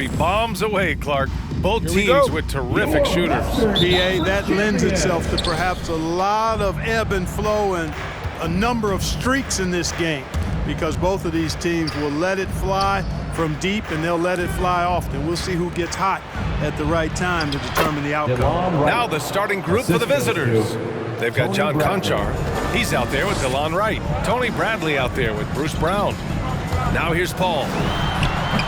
be bombs away, Clark. Both teams with terrific shooters. PA, that lends itself to perhaps a lot of ebb and flow and a number of streaks in this game, because both of these teams will let it fly from deep and they'll let it fly often. We'll see who gets hot at the right time to determine the outcome. Now the starting group for the visitors. They've got John Conchar. He's out there with DeLon Wright. Tony Bradley out there with Bruce Brown. Now here's Paul.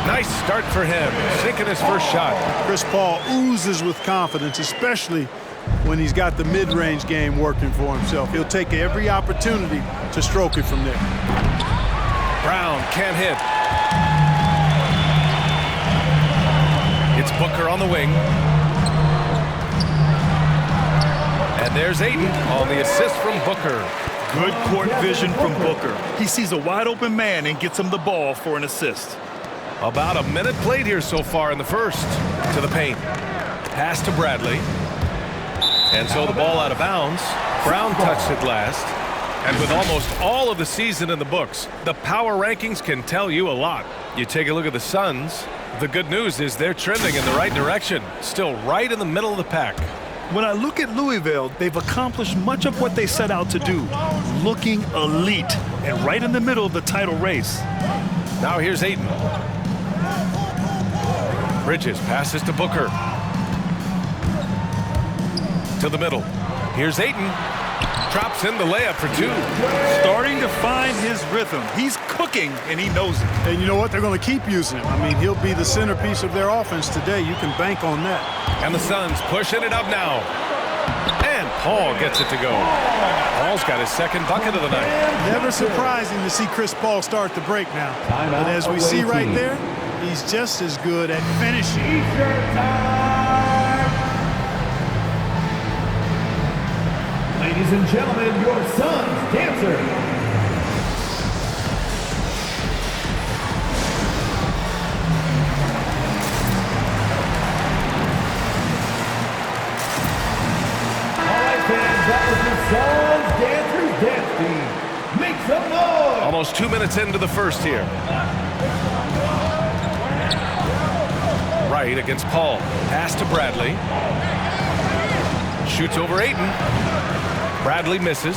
Nice start for him, sinking his first shot. Chris Paul oozes with confidence, especially when he's got the mid-range game working for himself. He'll take every opportunity to stroke it from there. Brown can't hit. It's Booker on the wing. And there's Ayton on the assist from Booker. Good court vision from Booker. He sees a wide open man and gets him the ball for an assist. About a minute played here so far in the first. To the paint. Pass to Bradley. And so the ball out of bounds. Brown touched it last. And with almost all of the season in the books, the power rankings can tell you a lot. You take a look at the Suns. The good news is they're trending in the right direction. Still right in the middle of the pack. When I look at Louisville, they've accomplished much of what they set out to do. Looking elite and right in the middle of the title race. Now here's Ayton. Bridges passes to Booker. To the middle. Here's Ayton. Drops in the layup for two. Starting to find his rhythm. He's cooking, and he knows it. And you know what? They're going to keep using him. I mean, he'll be the centerpiece of their offense today. You can bank on that. And the Suns pushing it up now. And Paul gets it to go. Paul's got his second bucket of the night. Never surprising to see Chris Paul start the break now. But as we see right there, he's just as good at finishing. Ladies and gentlemen, your Suns dancer. All right, fans, that was the Suns Dancers Dance Team. Make some noise! Almost 2 minutes into the first here. Right against Paul. Pass to Bradley. Shoots over Ayton. Bradley misses.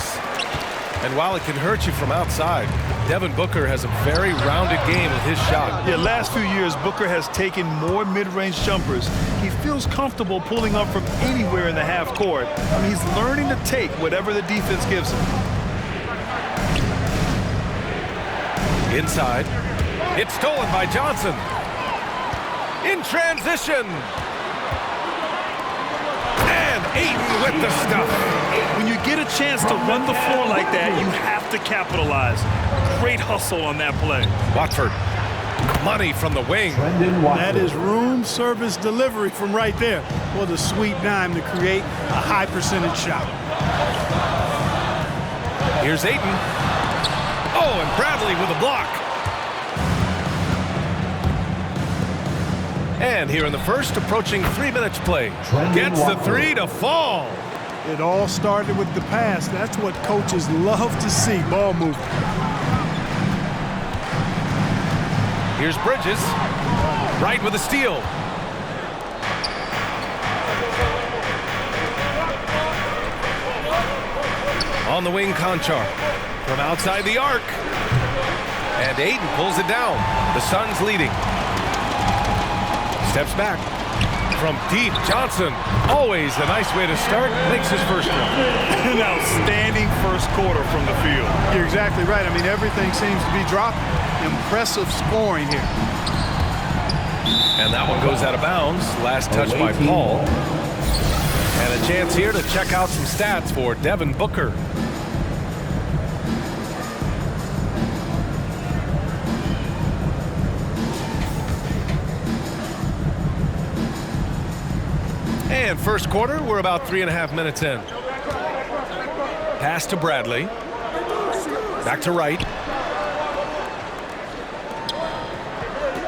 And while it can hurt you from outside, Devin Booker has a very rounded game with his shot. Yeah, last few years, Booker has taken more mid-range jumpers. He feels comfortable pulling up from anywhere in the half court. I mean, he's learning to take whatever the defense gives him. Inside. It's stolen by Johnson. In transition. And Ayton with the stuff. When you get a chance to run the floor like that, you have to capitalize. Great hustle on that play. Watford. Money from the wing. That is room service delivery from right there. What a sweet dime to create a high percentage shot. Here's Ayton. Oh, and Bradley with a block. And here in the first, approaching 3 minutes play. Gets the three to fall. It all started with the pass. That's what coaches love to see, ball movement. Here's Bridges. Right with a steal. On the wing, Conchar. From outside the arc. And Ayton pulls it down. The Suns leading. Steps back. From deep, Johnson. Always a nice way to start. Makes his first one. An outstanding first quarter from the field. You're exactly right. I mean, everything seems to be dropping. Impressive scoring here. And that one goes out of bounds. Last touch by Paul. And a chance here to check out some stats for Devin Booker. And first quarter, we're about 3.5 minutes in. Pass to Bradley. Back to Wright.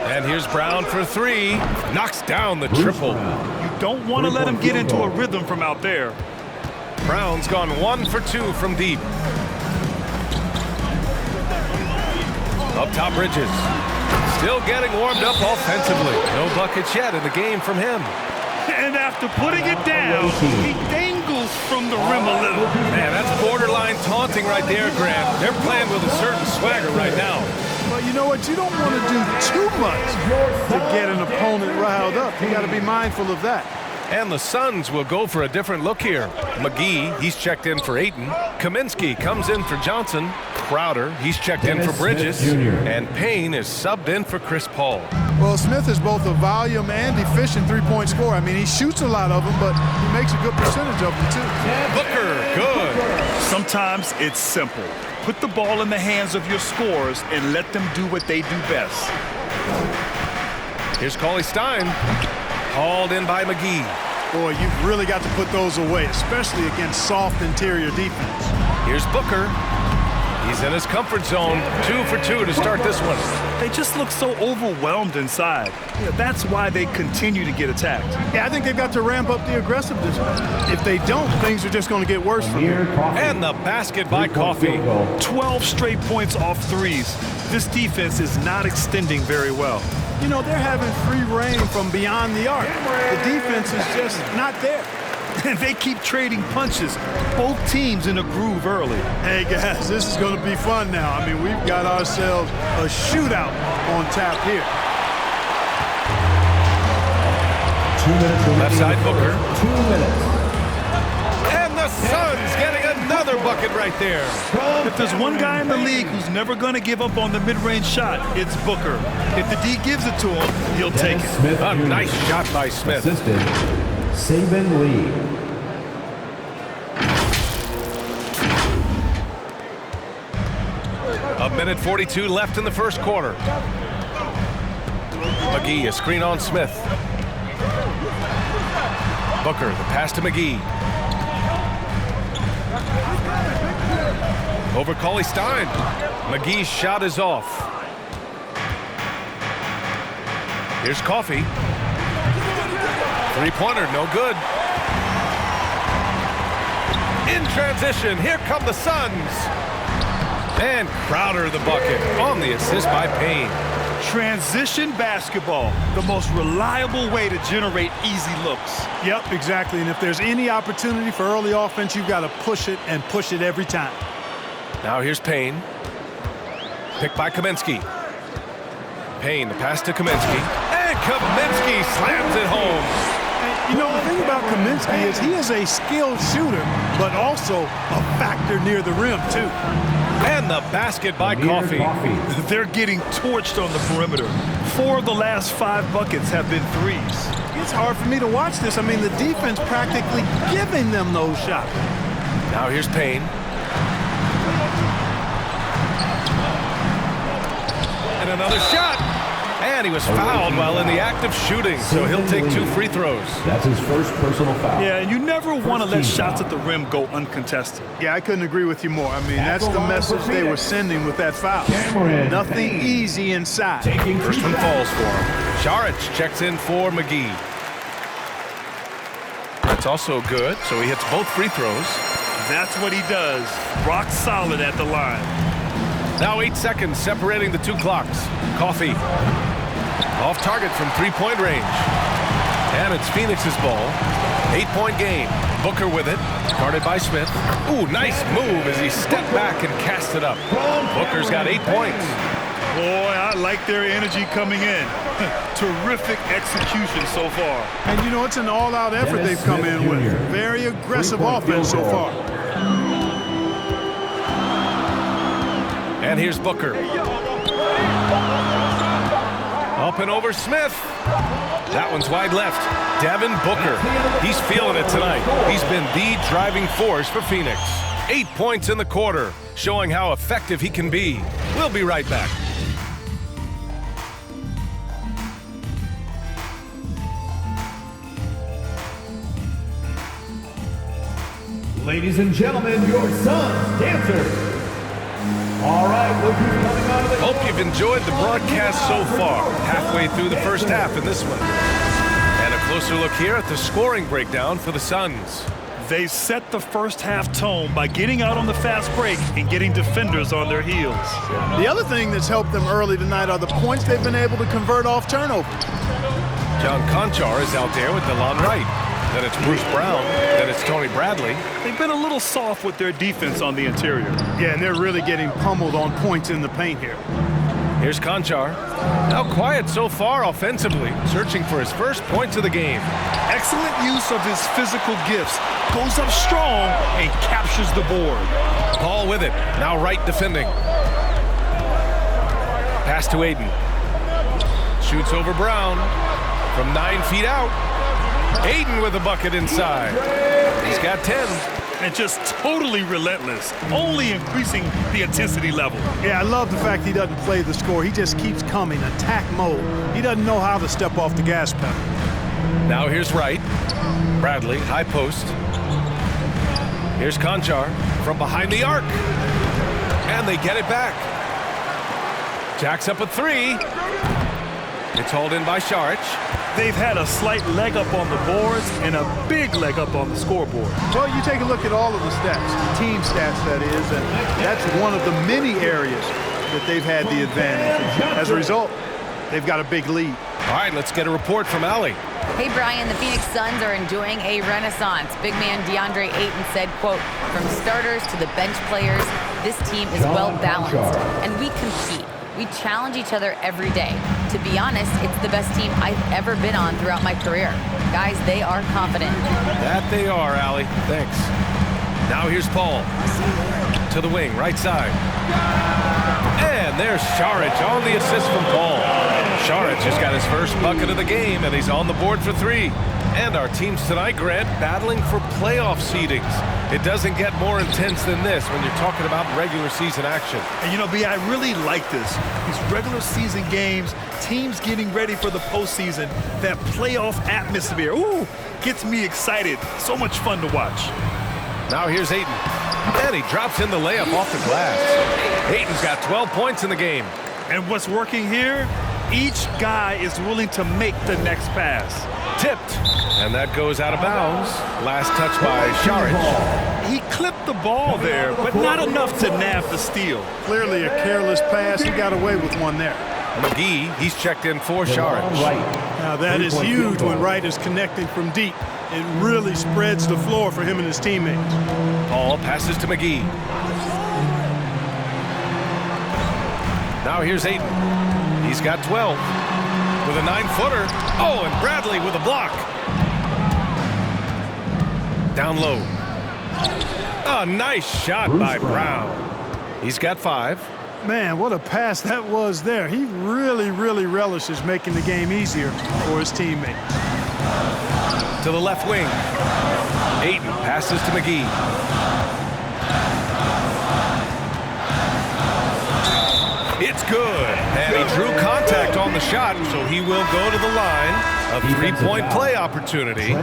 And here's Brown for three. Knocks down the triple. You don't want to let him get into a rhythm from out there. Brown's gone 1 for 2 from deep. Up top, Bridges. Still getting warmed up offensively. No buckets yet in the game from him. And after putting it down, he dangles from the rim a little. Man, that's borderline taunting right there, Grant. They're playing with a certain swagger right now. But you know what? You don't want to do too much to get an opponent riled up. You got to be mindful of that. And the Suns will go for a different look here. McGee, he's checked in for Ayton. Kaminsky comes in for Johnson. Crowder, he's checked in for Bridges. And Payne is subbed in for Chris Paul. Well, Smith is both a volume and efficient three-point scorer. I mean, he shoots a lot of them, but he makes a good percentage of them, too. Booker, good. Sometimes it's simple. Put the ball in the hands of your scorers and let them do what they do best. Here's Cauley Stein. Hauled in by McGee. Boy, you've really got to put those away, especially against soft interior defense. Here's Booker. He's in his comfort zone. 2 for 2 to start this one. They just look so overwhelmed inside. That's why they continue to get attacked. Yeah, I think they've got to ramp up the aggressiveness. If they don't, things are just going to get worse for them. And the basket by Coffey. 12 straight points off threes. This defense is not extending very well. You know, they're having free reign from beyond the arc. The defense is just not there. And they keep trading punches. Both teams in a groove early. Hey, guys, this is going to be fun now. I mean, we've got ourselves a shootout on tap here. 2 minutes remaining. Left side, Booker. 2 minutes. And the Suns getting another bucket right there. If there's one guy in the league who's never going to give up on the mid-range shot, it's Booker. If the D gives it to him, he'll take it. Smith A Jr. nice shot by Smith. Assisted, Saban Lee. A minute 42 left in the first quarter. McGee, a screen on Smith. Booker, the pass to McGee. Over Cauley Stein. McGee's shot is off. Here's Coffey. Three-pointer, no good. In transition, here come the Suns. And Crowder the bucket on the assist by Payne. Transition basketball, the most reliable way to generate easy looks. Yep, exactly. And if there's any opportunity for early offense, you've got to push it and push it every time. Now here's Payne. Picked by Kaminsky. Payne, the pass to Kaminsky. And Kaminsky slams it home. You know, the thing about Kaminsky is he is a skilled shooter, but also a factor near the rim, too. And the basket by Coffey. They're getting torched on the perimeter. 4 of the last 5 buckets have been threes. It's hard for me to watch this. I mean, the defense practically giving them those shots. Now here's Payne. And another shot. And he was fouled while in the act of shooting, so he'll take 2 free throws. That's his first personal foul. Yeah, and you never want to let shots at the rim go uncontested. Yeah, I couldn't agree with you more. I mean, that's the message they were sending with that foul. Nothing easy inside. First one falls for him. Saric checks in for McGee. That's also good, so he hits both free throws. That's what he does. Rock solid at the line. Now 8 seconds separating the 2 clocks. Coffey. Off target from 3-point range. And it's Phoenix's ball. 8-point game. Booker with it. Guarded by Smith. Ooh, nice move as he stepped back and cast it up. Booker's got 8 points. Boy, I like their energy coming in. Terrific execution so far. And you know, it's an all-out effort they've come in with. Very aggressive offense so far. And here's Booker. Up and over Smith. That one's wide left. Devin Booker. He's feeling it tonight. He's been the driving force for Phoenix. 8 points in the quarter, showing how effective he can be. We'll be right back. Ladies and gentlemen, your Suns dancers. All right, look who's coming out of the... Hope you've enjoyed the broadcast so far. Halfway through the first half in this one. And a closer look here at the scoring breakdown for the Suns. They set the first half tone by getting out on the fast break and getting defenders on their heels. The other thing that's helped them early tonight are the points they've been able to convert off turnovers. John Conchar is out there with DeLon Wright. Then it's Bruce Brown. Then it's Tony Bradley. They've been a little soft with their defense on the interior. Yeah, and they're really getting pummeled on points in the paint here. Here's Conchar. Now quiet so far offensively, searching for his first points of the game. Excellent use of his physical gifts. Goes up strong and captures the board. Paul with it. Now Wright defending. Pass to Aiden. Shoots over Brown from 9 feet out. Aiden with a bucket inside. He's got 10. And just totally relentless, only increasing the intensity level. Yeah, I love the fact he doesn't play the score. He just keeps coming, attack mode. He doesn't know how to step off the gas pedal. Now here's Wright. Bradley, high post. Here's Conchar from behind the arc. And they get it back. Jacks up a 3. It's hauled in by Saric. They've had a slight leg up on the boards and a big leg up on the scoreboard. Well, you take a look at all of the stats, the team stats that is, and that's one of the many areas that they've had the advantage. As a result, they've got a big lead. All right, let's get a report from Allie. Hey, Brian, the Phoenix Suns are enjoying a renaissance. Big man DeAndre Ayton said, quote, from starters to the bench players, this team is well-balanced, and we compete. We challenge each other every day. To be honest, it's the best team I've ever been on throughout my career. Guys, they are confident. That they are, Allie. Thanks. Now here's Paul. To the wing, right side. And there's Saric on the assist from Paul. Saric has got his first bucket of the game, and he's on the board for 3. And our teams tonight, Grant, battling for playoff seedings. It doesn't get more intense than this when you're talking about regular season action. And you know, B, I really like this. These regular season games, teams getting ready for the postseason, that playoff atmosphere, ooh, gets me excited. So much fun to watch. Now here's Ayton. And he drops in the layup off the glass. Ayton's got 12 points in the game. And what's working here? Each guy is willing to make the next pass. Tipped. And that goes out of bounds. Last touch by Saric. He clipped the ball there, but not enough to nab the steal. Clearly a careless pass. He got away with one there. McGee, he's checked in for Saric. Now that is huge when Wright is connecting from deep. It really spreads the floor for him and his teammates. Paul passes to McGee. Now here's Ayton. He's got 12 with a 9-footer. Oh, and Bradley with a block. Down low. A nice shot by Brown. He's got 5. Man, what a pass that was there. He really, really relishes making the game easier for his teammates. To the left wing. Ayton passes to McGee. It's good. And he drew contact on the shot, so he will go to the line. A 3-point play opportunity.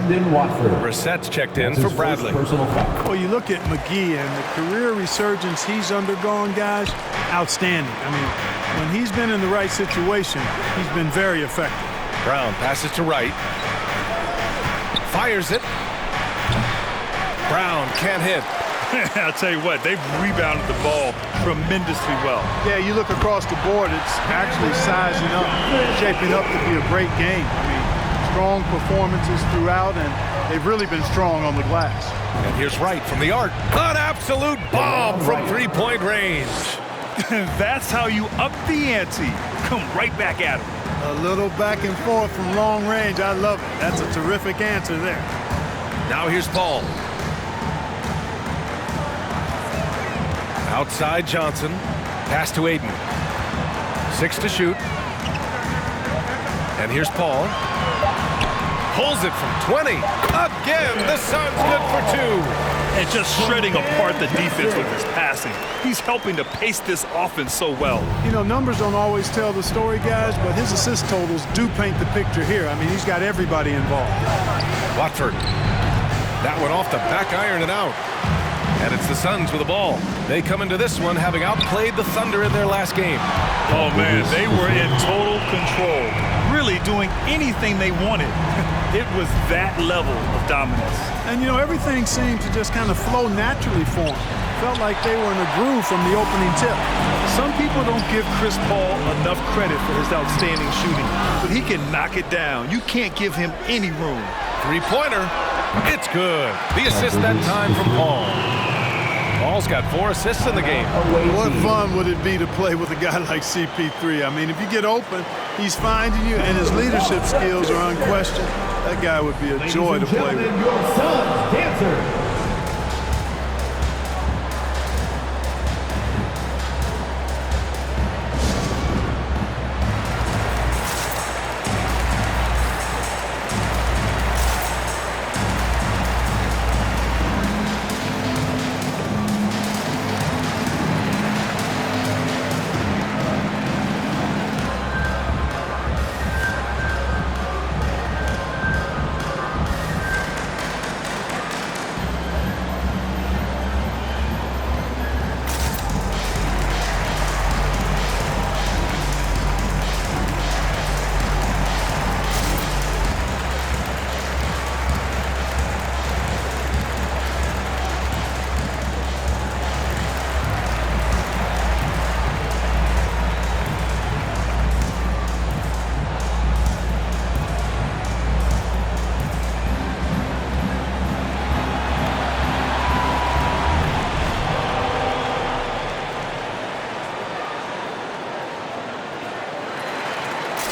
Brissett's checked in for Bradley. Well, you look at McGee and the career resurgence he's undergone, guys, outstanding. I mean, when he's been in the right situation, he's been very effective. Brown passes to Wright. Fires it. Brown can't hit. I'll tell you what, they've rebounded the ball tremendously well. Yeah, you look across the board, it's actually sizing up, shaping up to be a great game. I mean, strong performances throughout, and they've really been strong on the glass. And here's Wright from the arc. An absolute bomb from 3-point range. That's how you up the ante. Come right back at him. A little back and forth from long range. I love it. That's a terrific answer there. Now here's Paul. Outside Johnson. Pass to Ayton. 6 to shoot. And here's Paul. Pulls it from 20. Again, the Suns good for 2. And just shredding apart the defense with his passing. He's helping to pace this offense so well. You know, numbers don't always tell the story, guys, but his assist totals do paint the picture here. I mean, he's got everybody involved. Watford. That one off the back iron and out. And it's the Suns with the ball. They come into this one having outplayed the Thunder in their last game. Oh, man, they were in total control. really doing anything they wanted. It was that level of dominance. And, you know, everything seemed to just kind of flow naturally for them. Felt like they were in a groove from the opening tip. Some people don't give Chris Paul enough credit for his outstanding shooting, but he can knock it down. You can't give him any room. Three-pointer. It's good. The assist that time from Paul. Paul's got 4 assists in the game. What fun would it be to play with a guy like CP3? I mean, if you get open, he's finding you, and his leadership skills are unquestioned. That guy would be a joy to play with. Your son's dancer.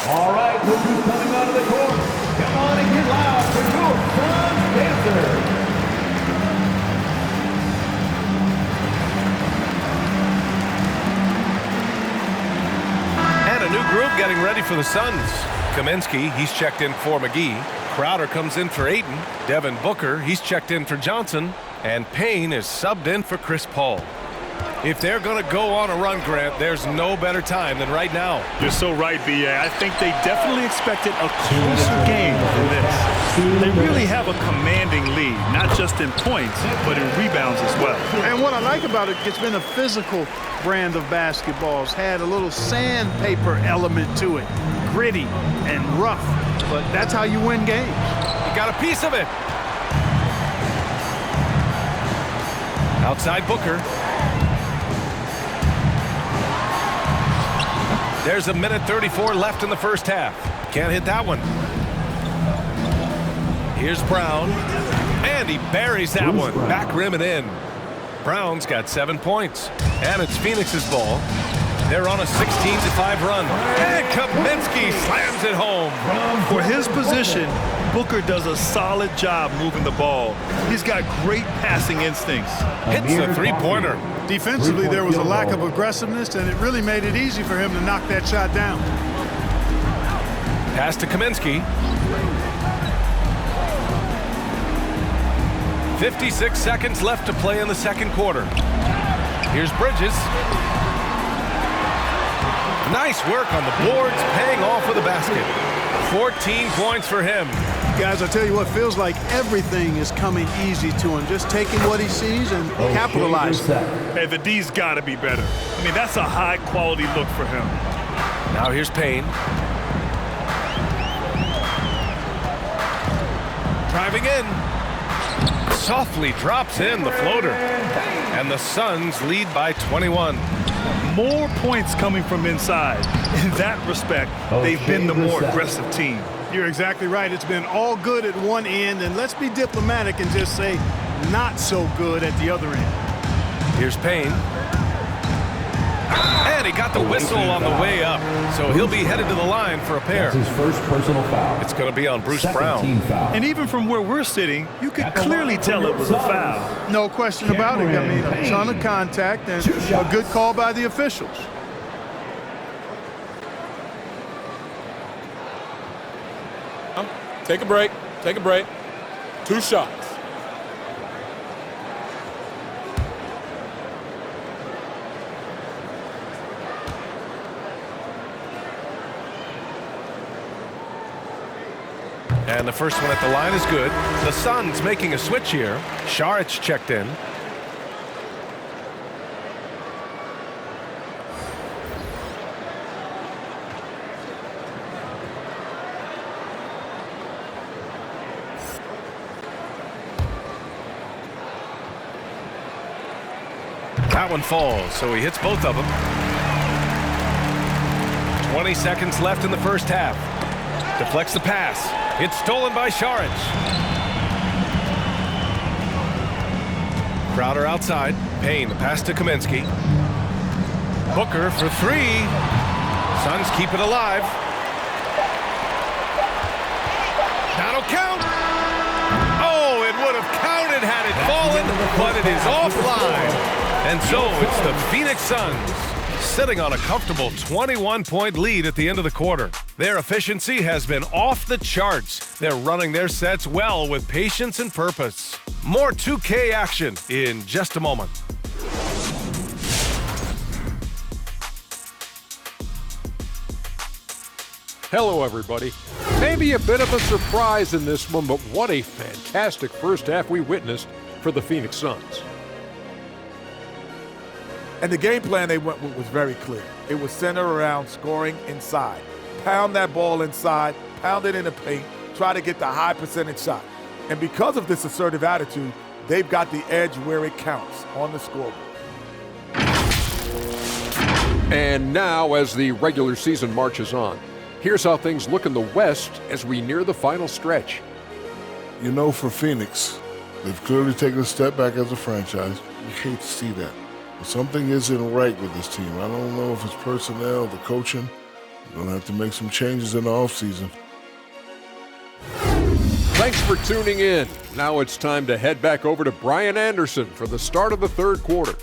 All right, look who's coming out of the court. Come on and get loud for your son's dancer. And a new group getting ready for the Suns. Kaminsky, he's checked in for McGee. Crowder comes in for Ayton. Devin Booker, he's checked in for Johnson. And Payne is subbed in for Chris Paul. If they're going to go on a run, Grant, there's no better time than right now. You're so right, B.A. I think they definitely expected a closer game than this. They really have a commanding lead, not just in points, but in rebounds as well. And what I like about it, it's been a physical brand of basketball. It's had a little sandpaper element to it, gritty and rough, but that's how you win games. You got a piece of it. Outside Booker. There's a minute 34 left in the first half. Can't hit that one. Here's Brown. And he buries that one. Back rim and in. Brown's got 7 points. And it's Phoenix's ball. They're on a 16-5 run. And Kaminsky slams it home. For his position, Booker does a solid job moving the ball. He's got great passing instincts. Hits the three-pointer. Defensively, there was a lack of aggressiveness, and it really made it easy for him to knock that shot down. Pass to Kaminsky. 56 seconds left to play in the second quarter. Here's Bridges. Nice work on the boards, paying off with a basket. 14 points for him. Guys, I tell you what, feels like everything is coming easy to him. Just taking what he sees and capitalizing. Hey, the D's got to be better. I mean, that's a high-quality look for him. Now here's Payne. Driving in. Softly drops in the floater. And the Suns lead by 21. More points coming from inside. In that respect, they've been the more aggressive team. You're exactly right. It's been all good at one end, and let's be diplomatic and just say not so good at the other end. Here's Payne. And he got the whistle on the way up, so he'll be headed to the line for a pair. That's his first personal foul. It's going to be on Bruce Second Brown. team foul. And even from where we're sitting, you could clearly tell it was a foul. No question about it. I mean, a ton of contact and a good call by the officials. Take a break. Take a break. 2 shots. And the first one at the line is good. The Suns making a switch here. Saric checked in. That one falls, so he hits both of them. 20 seconds left in the first half. Deflects the pass. It's stolen by Saric. Crowder outside. Payne, the pass to Kaminsky. Booker for three. Suns keep it alive. That'll count. Oh, it would have counted had it fallen, but it is offline. And so it's the Phoenix Suns sitting on a comfortable 21-point lead at the end of the quarter. Their efficiency has been off the charts. They're running their sets well with patience and purpose. More 2K action in just a moment. Hello, everybody. Maybe a bit of a surprise in this one, but what a fantastic first half we witnessed for the Phoenix Suns. And the game plan they went with was very clear. It was centered around scoring inside. Pound that ball inside, pound it in the paint, try to get the high percentage shot. And because of this assertive attitude, they've got the edge where it counts on the scoreboard. And now, as the regular season marches on, here's how things look in the West as we near the final stretch. You know, for Phoenix, they've clearly taken a step back as a franchise. You hate to see that. But something isn't right with this team. I don't know if it's personnel, the coaching. You're going to have to make some changes in the offseason. Thanks for tuning in. Now it's time to head back over to Brian Anderson for the start of the third quarter.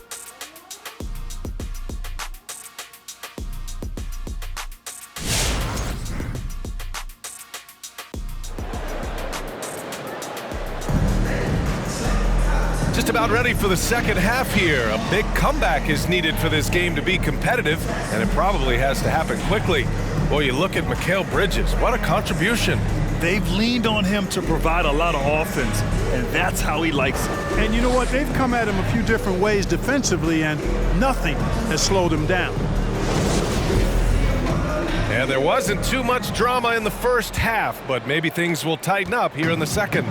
Just about ready for the second half here. A big comeback is needed for this game to be competitive, and it probably has to happen quickly. Boy, you look at Mikal Bridges. What a contribution. They've leaned on him to provide a lot of offense, and that's how he likes it. And you know what? They've come at him a few different ways defensively, and nothing has slowed him down. And there wasn't too much drama in the first half, but maybe things will tighten up here in the second.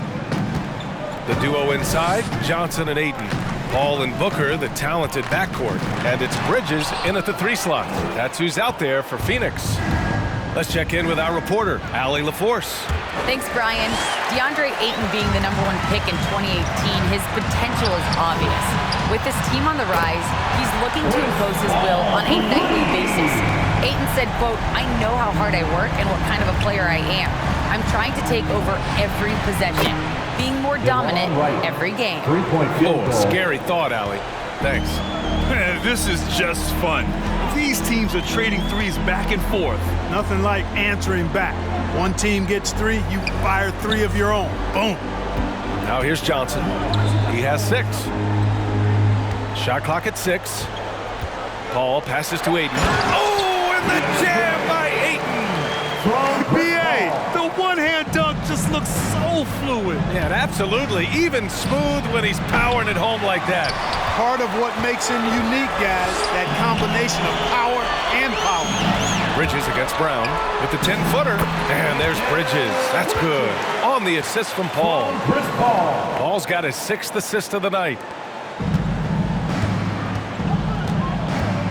The duo inside, Johnson and Ayton. Paul and Booker, the talented backcourt. And it's Bridges in at the 3 slot. That's who's out there for Phoenix. Let's check in with our reporter, Allie LaForce. Thanks, Brian. DeAndre Ayton being the #1 pick in 2018, his potential is obvious. With this team on the rise, he's looking to impose his will on a nightly basis. Ayton said, quote, "I know how hard I work and what kind of a player I am. I'm trying to take over every possession, being more dominant every game." Oh, scary thought, Allie. Thanks. Man, this is just fun. These teams are trading threes back and forth. Nothing like answering back. One team gets 3, you fire 3 of your own. Boom. Now here's Johnson. He has 6. Shot clock at 6. Paul passes to Ayton. Oh, and the jam by Ayton. BA, the one-hand dunk just looks so fluid. Yeah, and absolutely. Even smooth when he's powering it home like that. Part of what makes him unique, guys, that combination of power and power. Bridges against Brown with the 10-footer. And there's Bridges. That's good. On the assist from Paul. Chris Paul. Paul's got his 6th assist of the night.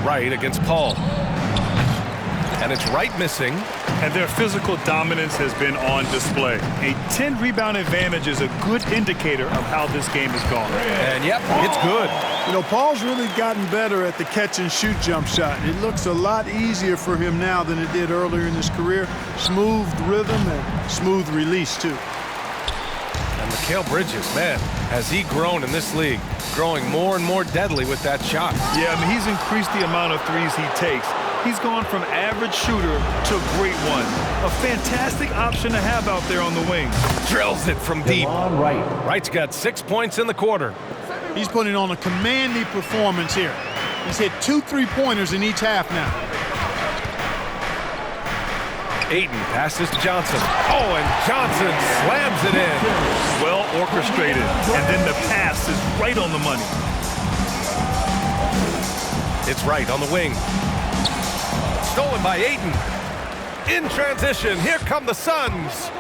Wright against Paul. And it's Wright missing. And their physical dominance has been on display. A 10-rebound advantage is a good indicator of how this game has gone. And yep, it's good. You know, Paul's really gotten better at the catch-and-shoot jump shot. It looks a lot easier for him now than it did earlier in his career. Smooth rhythm and smooth release, too. And Mikal Bridges, man, has he grown in this league, growing more and more deadly with that shot. Yeah, I mean, he's increased the amount of threes he takes. He's gone from average shooter to great one. A fantastic option to have out there on the wing. Drills it from deep. Wright. Wright's got 6 points in the quarter. He's putting on a commanding performance here. He's hit 2 3-pointers in each half now. Ayton passes to Johnson. Oh, and Johnson slams it in. Well orchestrated. And then the pass is right on the money. It's Wright on the wing. Stolen by Ayton. In transition, here come the Suns.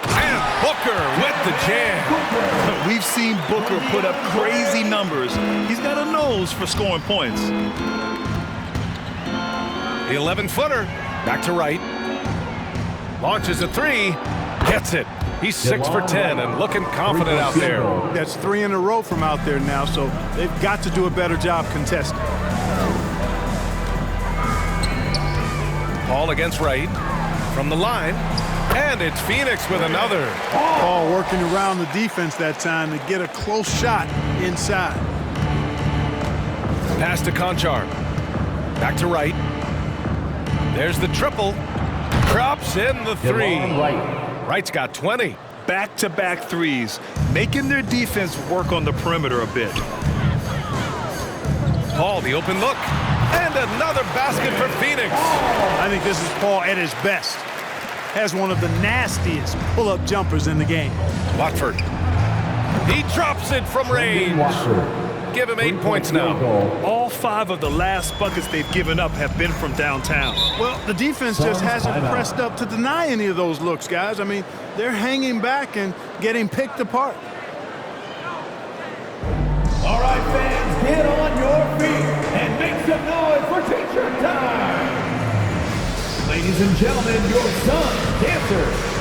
And Booker with the jam. We've seen Booker put up crazy numbers. He's got a nose for scoring points. The 11-footer, back to right. Launches a three, gets it. He's 6 for 10 and looking confident out there. That's 3 in a row from out there now, so they've got to do a better job contesting. Paul against right from the line, and it's Phoenix with another. Paul working around the defense that time to get a close shot inside. Pass to Conchar. Back to right. There's the triple. Drops in the three. Wright's got 20. Back-to-back threes, making their defense work on the perimeter a bit. Paul, the open look. And another basket for Phoenix. I think this is Paul at his best. Has one of the nastiest pull-up jumpers in the game. Watford. He drops it from range. Give him 8 points now. All 5 of the last buckets they've given up have been from downtown. Well, the defense just hasn't pressed up to deny any of those looks, guys. I mean, they're hanging back and getting picked apart. All right, fans, get on your feet and make some noise for teacher time. Ladies and gentlemen, your son, dancer.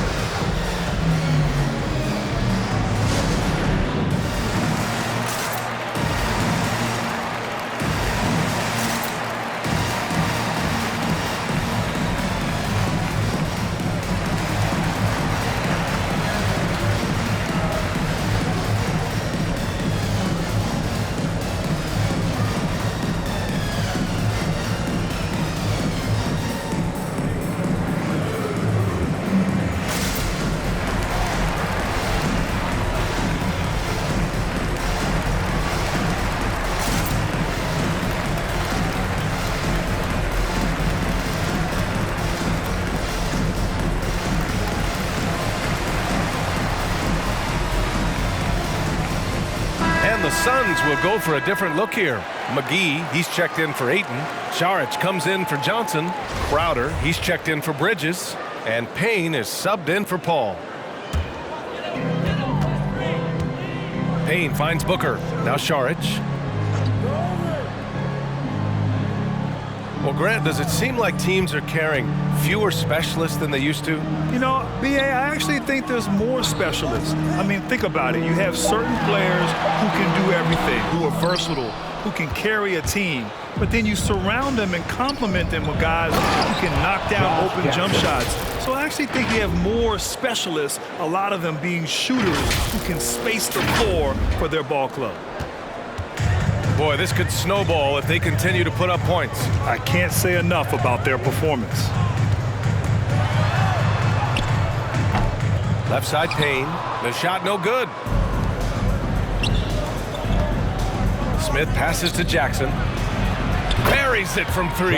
The Suns will go for a different look here. McGee, he's checked in for Ayton. Saric comes in for Johnson. Crowder, he's checked in for Bridges. And Payne is subbed in for Paul. Payne finds Booker. Now Saric. Well, Grant, does it seem like teams are carrying fewer specialists than they used to? You know, B.A., I actually think there's more specialists. I mean, think about it. You have certain players who can do everything, who are versatile, who can carry a team. But then you surround them and complement them with guys who can knock down open jump shots. So I actually think you have more specialists, a lot of them being shooters who can space the floor for their ball club. Boy, this could snowball if they continue to put up points. I can't say enough about their performance. Left side Payne. The shot no good. Smith passes to Jackson. Buries it from 3.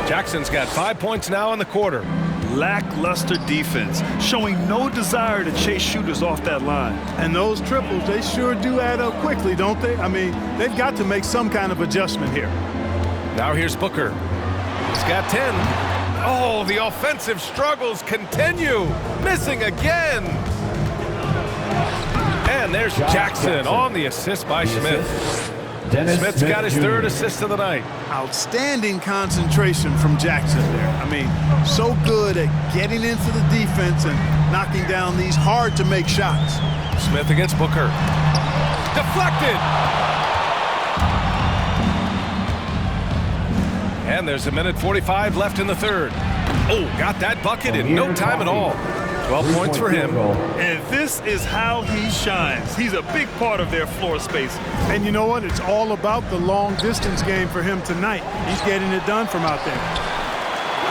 Jackson's got 5 points now in the quarter. Lackluster defense, showing no desire to chase shooters off that line. And those triples, they sure do add up quickly, don't they? I mean, they've got to make some kind of adjustment here. Now here's Booker. He's got 10. Oh, the offensive struggles continue. Missing again. And there's Jackson on the assist by Smith. Smith's got his 3rd assist of the night. Outstanding concentration from Jackson there. I mean, so good at getting into the defense and knocking down these hard-to-make shots. Smith against Booker. Deflected. And there's 1:45 left in the 3rd. Oh, got that bucket in no time at all. 12 points for him. And this is how he shines. He's a big part of their floor space. And you know what? It's all about the long-distance game for him tonight. He's getting it done from out there.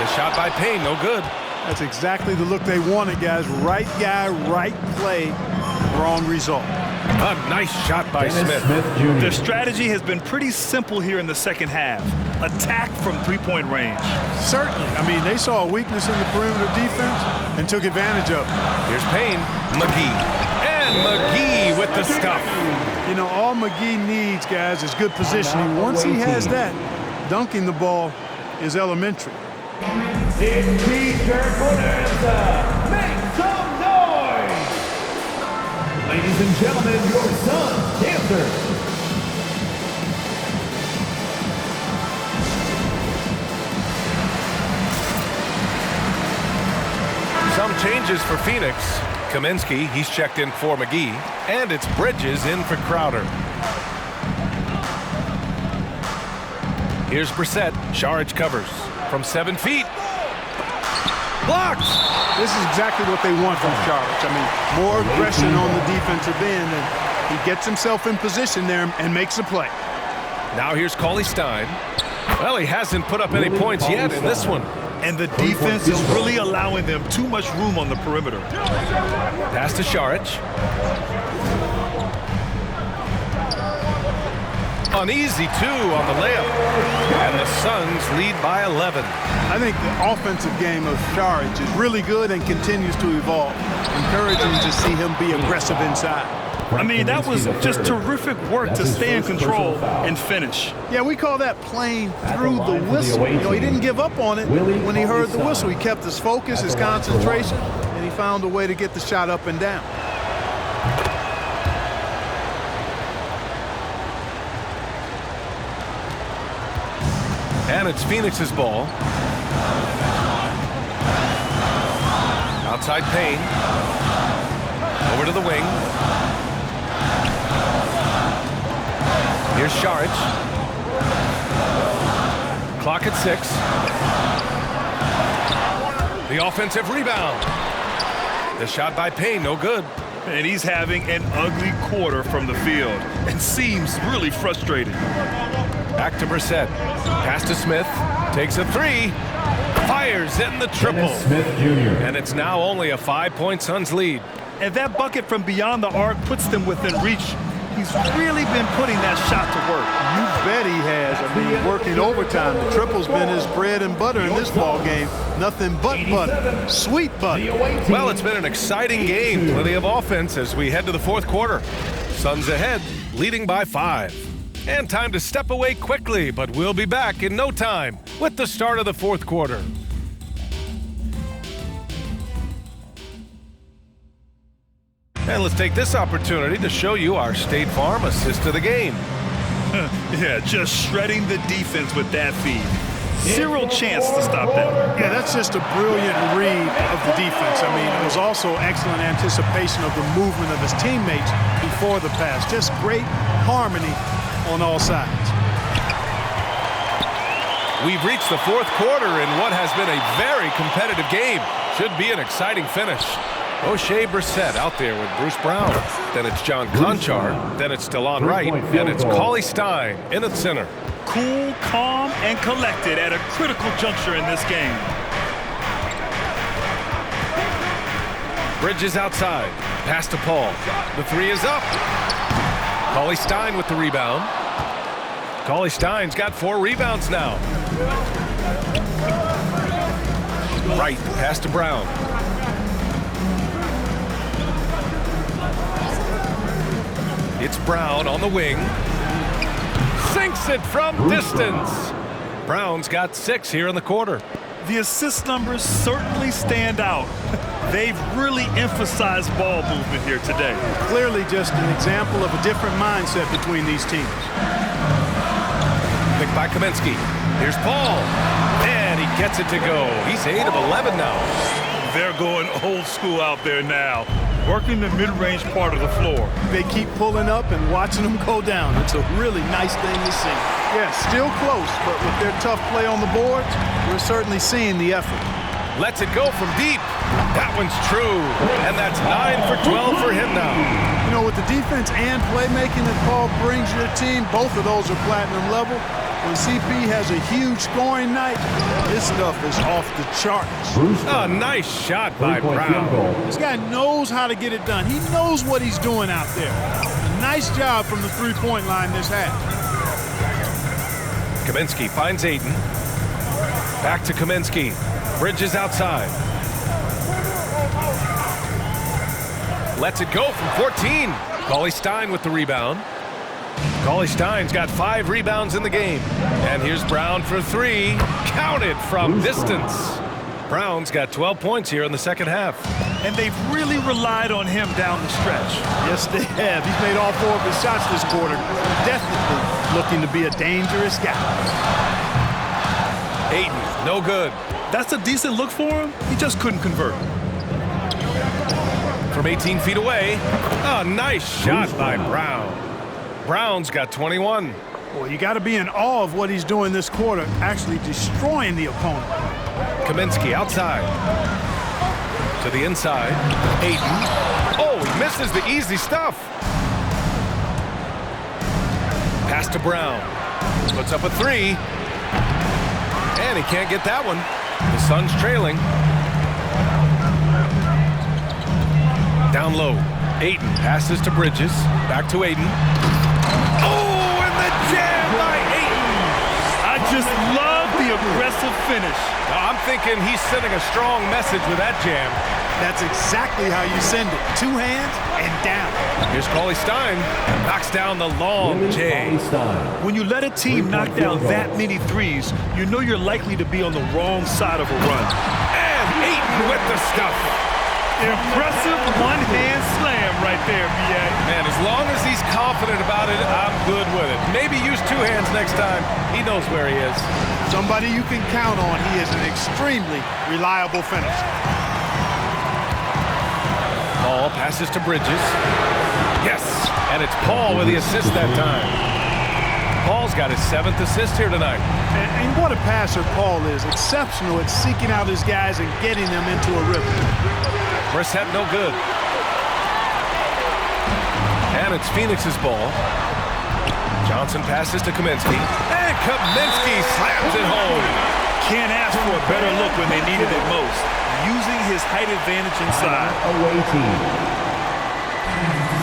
The shot by Payne, no good. That's exactly the look they wanted, guys. Right guy, right play, wrong result. A nice shot by Smith. Their strategy has been pretty simple here in the second half. Attack from three-point range. Certainly. I mean, they saw a weakness in the perimeter defense and took advantage of it. Here's Payne. McGee. And McGee with the stuff. You know, all McGee needs, guys, is good positioning. Once he has that, dunking the ball is elementary. It's Teacher Bonanza. Make some noise! Ladies and gentlemen, your son, Cancer. Some changes for Phoenix. Kaminsky, he's checked in for McGee. And it's Bridges in for Crowder. Here's Brissett. Saric covers from 7 feet. Blocked! This is exactly what they want from Saric. I mean, more aggression on the defensive end, and he gets himself in position there and makes a play. Now here's Cauley Stein. Well, he hasn't put up any points yet in this one. And the defense is really allowing them too much room on the perimeter. Pass to Saric. Uneasy, too, on the layup. And the Suns lead by 11. I think the offensive game of Saric is really good and continues to evolve. Encouraging to see him be aggressive inside. I mean, that was just terrific work to stay in control and finish. Yeah, we call that playing through the whistle. You know, he didn't give up on it when he heard the whistle. He kept his focus, his concentration, and he found a way to get the shot up and down. And it's Phoenix's ball. Outside Payne. Over to the wing. Here's Saric. Clock at 6. The offensive rebound. The shot by Payne, no good. And he's having an ugly quarter from the field and seems really frustrated. Back to Brissett. Pass to Smith. Takes a 3. Fires in the triple. Smith Jr. And it's now only a 5-point Suns lead. And that bucket from beyond the arc puts them within reach. He's really been putting that shot to work. You bet he has. I mean, working overtime. The triple's been his bread and butter in this ball game. Nothing but butter. Sweet butter. Well, it's been an exciting game. Plenty of offense as we head to the fourth quarter. Suns ahead, leading by 5. And time to step away quickly, but we'll be back in no time with the start of the fourth quarter. And let's take this opportunity to show you our State Farm assist of the game. Yeah, just shredding the defense with that feed. Zero chance to stop that. Yeah, that's just a brilliant read of the defense. I mean, it was also excellent anticipation of the movement of his teammates before the pass. Just great harmony on all sides. We've reached the fourth quarter in what has been a very competitive game. Should be an exciting finish. O'Shea Brissett out there with Bruce Brown. Then it's John Conchar. Then it's DeLon Wright. And it's Cauley Stein in the center. Cool, calm, and collected at a critical juncture in this game. Bridges outside. Pass to Paul. The 3 is up. Cauley Stein with the rebound. Cauley Stein's got 4 rebounds now. Wright, pass to Brown. It's Brown on the wing. Sinks it from distance. Brown's got 6 here in the quarter. The assist numbers certainly stand out. They've really emphasized ball movement here today. Clearly just an example of a different mindset between these teams. Picked by Kaminsky. Here's Paul. And he gets it to go. He's 8 of 11 now. They're going old school out there now, working the mid-range part of the floor. They keep pulling up and watching them go down. It's a really nice thing to see. Yeah, still close, but with their tough play on the boards, we're certainly seeing the effort. Lets it go from deep. That one's true. And that's 9 for 12 for him now. You know, with the defense and playmaking that Paul brings your team, both of those are platinum level. When CP has a huge scoring night, this stuff is off the charts. A nice shot by Brown. This guy knows how to get it done. He knows what he's doing out there. A nice job from the three-point line this half. Kaminsky finds Ayton. Back to Kaminsky. Bridges outside. Lets it go from 14. Cauley Stein with the rebound. Cauley Stein's got 5 rebounds in the game. And here's Brown for 3. Counted from distance. Brown's got 12 points here in the second half. and they've really relied on him down the stretch. Yes, they have. He's made all 4 of his shots this quarter. Definitely looking to be a dangerous guy. Ayton, no good. That's a decent look for him. He just couldn't convert. From 18 feet away, a nice shot by Brown. Brown's got 21. Boy, you got to be in awe of what he's doing this quarter, actually destroying the opponent. Kaminsky outside. To the inside. Ayton. Oh, he misses the easy stuff. Pass to Brown. Puts up a 3. And he can't get that one. The Suns trailing. Down low. Ayton passes to Bridges. Back to Ayton. Oh, and the jam by Ayton. I just love the aggressive finish. I'm thinking he's sending a strong message with that jam. That's exactly how you send it. 2 hands and down. Here's Cauley Stein. Knocks down the long J. When you let a team knock down that many threes, you know you're likely to be on the wrong side of a run. And Ayton with the stuff. Impressive one-hand slam right there, B.A. Man, as long as he's confident about it, I'm good with it. Maybe use 2 hands next time. He knows where he is. Somebody you can count on. He is an extremely reliable finisher. Paul passes to Bridges. Yes, and it's Paul with the assist that time. Paul's got his 7th assist here tonight. And what a passer Paul is. Exceptional at seeking out his guys and getting them into a rhythm. Brissett no good. And it's Phoenix's ball. Johnson passes to Kaminsky. And Kaminsky slams it home. Can't ask for a better look when they needed it most. Using his height advantage inside. Away team.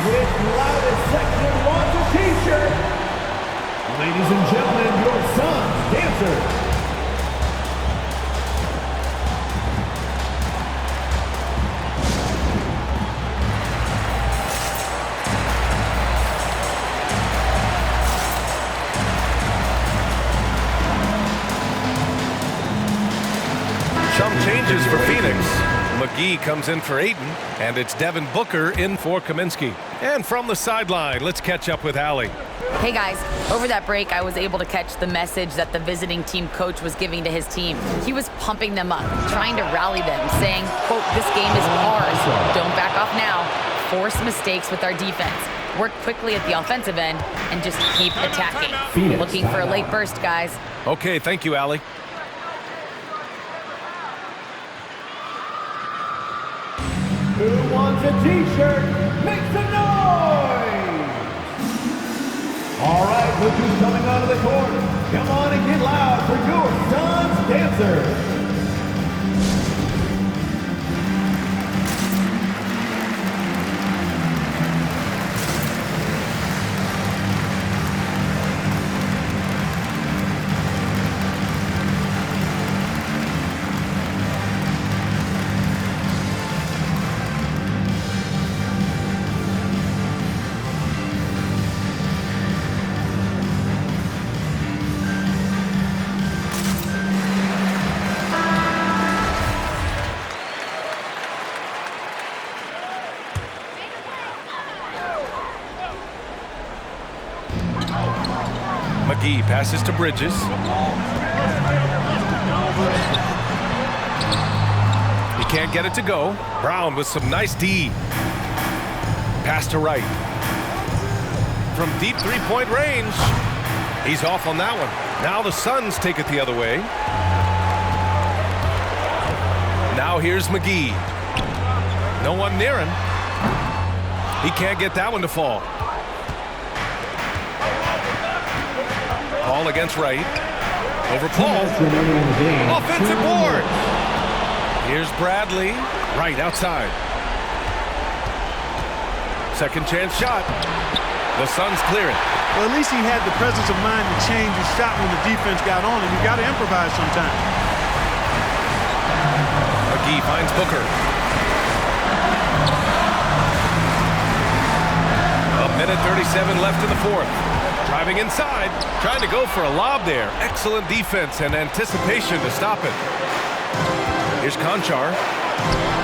With loudest section wants a t-shirt. Ladies and gentlemen, your Suns dancers. Some changes for Phoenix. McGee comes in for Ayton, and it's Devin Booker in for Kaminsky. And from the sideline, let's catch up with Allie. Hey guys, over that break, I was able to catch the message that the visiting team coach was giving to his team. He was pumping them up, trying to rally them, saying, quote, "This game is ours. Don't back off now. Force mistakes with our defense. Work quickly at the offensive end and just keep attacking." Looking for a late burst, guys. Okay, thank you, Allie. Who wants a t-shirt? Make some noise! All right, look who's coming onto the court. Come on and get loud for your Suns dancers. McGee passes to Bridges. He can't get it to go. Brown with some nice D. Pass to Wright. From deep 3-point range. He's off on that one. Now the Suns take it the other way. Now here's McGee. No one near him. He can't get that one to fall. Paul against Wright. Over Paul. Offensive board. Here's Bradley. Wright outside. Second chance shot. The Suns clear it. Well, at least he had the presence of mind to change his shot when the defense got on him. You got to improvise sometimes. McGee finds Booker. A minute 37 left in the fourth. Driving inside, trying to go for a lob there. Excellent defense and anticipation to stop it. Here's Conchar.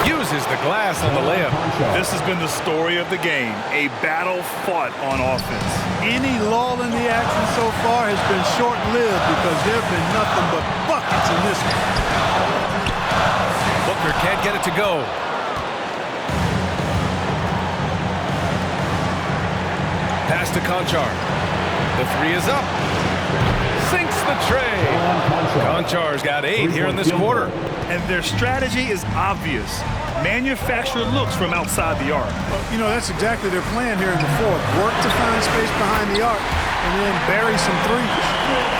Uses the glass on the layup. This has been the story of the game, a battle fought on offense. Any lull in the action so far has been short-lived because there have been nothing but buckets in this one. Booker can't get it to go. Pass to Conchar. The three is up. Sinks the tray. Conchar's got 8 here in this quarter. And their strategy is obvious. Manufacture looks from outside the arc. You know, that's exactly their plan here in the fourth. Work to find space behind the arc and then bury some threes.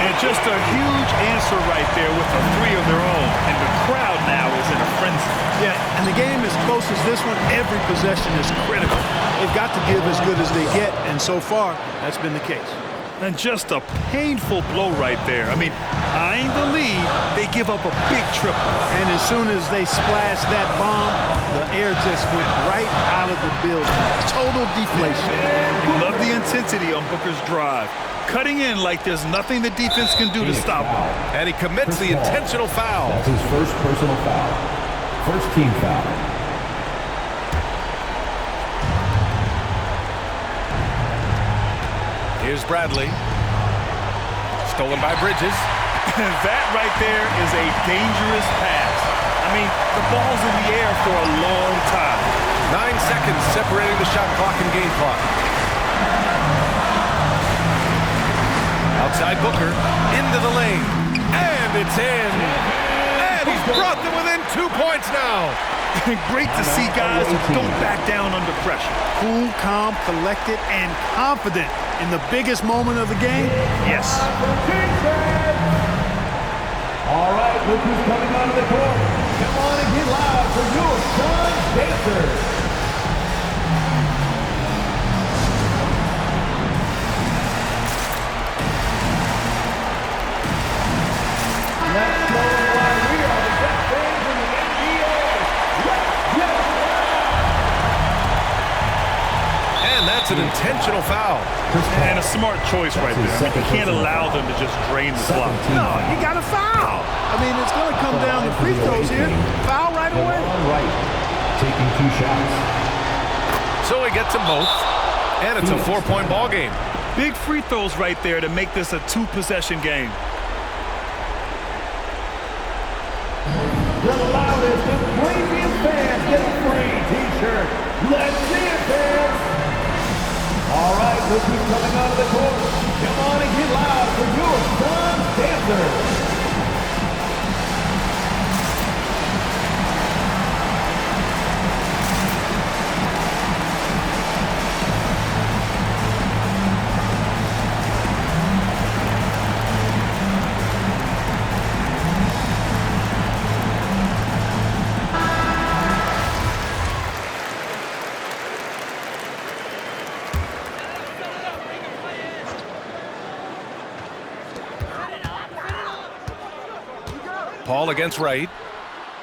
And just a huge answer right there with a 3 of their own. And the crowd now is in a frenzy. Yeah, and the game as close as this one, every possession is critical. They've got to give as good as they get, and so far, that's been the case. And just a painful blow right there. I mean, eyeing the lead, they give up a big triple. And as soon as they splashed that bomb, the air just went right out of the building. Total deflation. You love the intensity on Booker's drive. Cutting in like there's nothing the defense can do to stop him. And he commits the intentional foul. That's his first personal foul. First team foul. Here's Bradley. Stolen by Bridges. That right there is a dangerous pass. I mean, the ball's in the air for a long time. 9 seconds separating the shot clock and game clock. Outside Booker, into the lane, and it's in. And he's brought them within 2 points now. Great to see guys who don't back down under pressure. Cool, calm, collected, and confident in the biggest moment of the game. Yes. All right, look who's coming onto the court. Come on and get loud for your son, Dancers. Let's go while we are the best fans in the NBA. And that's an intentional foul. And a smart choice right there. I mean, you can't allow them to just drain the clock. No, you got to foul. I mean, it's going to come down to free throws here. Foul right away. Right, taking 2 shots. So he gets them both, and it's a 4-point ball game. Big free throws right there to make this a 2-possession game. The loudest and craziest fans get a free T-shirt. Let's see it, fans. All right, look who's coming onto the court. Come on and get loud for your son's Dancers. Paul against Wright.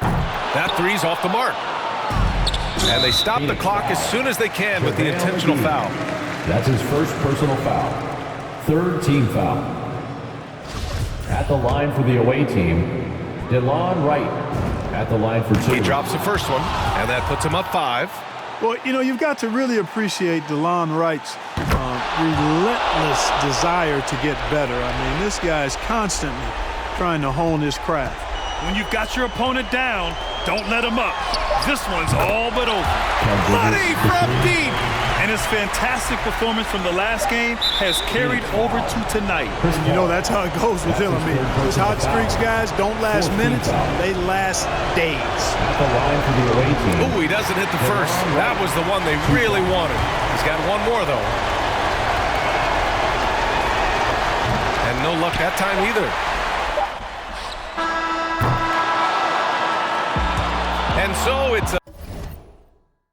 That three's off the mark. And they stop the clock as soon as they can with the intentional foul. That's his first personal foul. 3rd team foul. At the line for the away team, DeLon Wright. At the line for 2. He drops the first one, and that puts him up 5. Well, you know, you've got to really appreciate DeLon Wright's relentless desire to get better. I mean, this guy's constantly trying to hone his craft. When you've got your opponent down, don't let him up. This one's all but over. Money from deep. And his fantastic performance from the last game has carried over to tonight. You know, that's how it goes with him. I mean, those hot streaks, guys, don't last minutes. They last days. At the line for the away team. Ooh, he doesn't hit the first. That was the one they really wanted. He's got one more, though. And no luck that time either. And so it's a